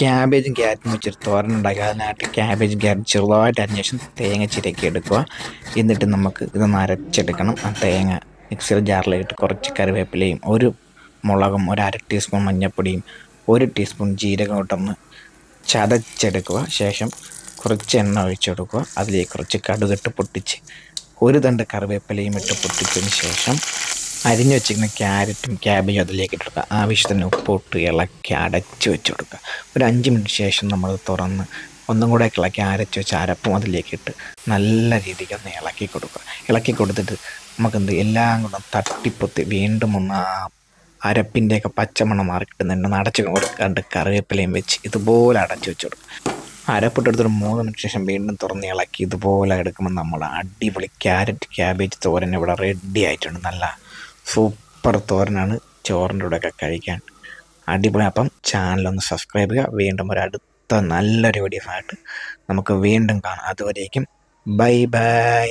ക്യാബേജും ക്യാരറ്റും വെച്ചൊരു തോരൻ ഉണ്ടാക്കുക. അതിനായിട്ട് ക്യാബേജും ക്യാരറ്റും ചെറുതായിട്ട് അരിഞ്ഞ ശേഷം തേങ്ങ ചിരക്കി എടുക്കുക. എന്നിട്ട് നമുക്ക് ഇതൊന്ന് അരച്ചെടുക്കണം. ആ തേങ്ങ മിക്സിയുടെ ജാറിലിട്ട് കുറച്ച് കറിവേപ്പിലയും ഒരു മുളകും ഒരു 1/2 ടീസ്പൂൺ മഞ്ഞൾപ്പൊടിയും 1 ടീസ്പൂൺ ജീരകം ഇട്ടൊന്ന് ചതച്ചെടുക്കുക. ശേഷം കുറച്ച് എണ്ണ ഒഴിച്ചു കൊടുക്കുക. അതിലേക്ക് കുറച്ച് കടുകിട്ട് പൊട്ടിച്ച് ഒരു തണ്ട് കറിവേപ്പിലയും ഇട്ട് പൊട്ടിച്ചതിന് ശേഷം അരിഞ്ഞു വെച്ചിരിക്കുന്ന ക്യാരറ്റും ക്യാബേജും അതിലേക്ക് ഇട്ടെടുക്കുക. ആവശ്യത്തിന് ഉപ്പിട്ട് ഇളക്കി അടച്ച് വെച്ച് കൊടുക്കുക. ഒരു 5 മിനിറ്റ് ശേഷം നമ്മൾ തുറന്ന് ഒന്നും കൂടെ ഇളക്കി അരച്ച് വെച്ച് അരപ്പും അതിലേക്ക് ഇട്ട് നല്ല രീതിക്ക് ഒന്ന് ഇളക്കി കൊടുക്കുക. ഇളക്കി കൊടുത്തിട്ട് നമുക്കെന്ത് എല്ലാം കൂടെ തട്ടിപ്പൊത്തി വീണ്ടും ഒന്ന് ആ അരപ്പിൻ്റെയൊക്കെ പച്ചമണം മാറി കിട്ടുന്നുണ്ട് അടച്ച് കൊടുക്കാണ്ട് കറിവേപ്പിലയും വെച്ച് ഇതുപോലെ അടച്ച് വെച്ച് കൊടുക്കുക. അരപ്പിട്ടെടുത്തൊരു 3 മിനിറ്റ് ശേഷം വീണ്ടും തുറന്ന് ഇളക്കി ഇതുപോലെ എടുക്കുമ്പോൾ നമ്മൾ അടിപൊളി ക്യാരറ്റ് ക്യാബേജ് തോരൻ ഇവിടെ റെഡി ആയിട്ടുണ്ട്. നല്ല സൂപ്പർ തോരനാണ്. ചോറിൻ്റെ കൂടെയൊക്കെ കഴിക്കാൻ അടിപൊളി. അപ്പം ചാനലൊന്ന് സബ്സ്ക്രൈബ് ചെയ്യുക. വീണ്ടും ഒരു അടുത്ത നല്ലൊരു വീഡിയോ ആയിട്ട് നമുക്ക് വീണ്ടും കാണാം. അതുവരേക്കും ബൈ ബൈ.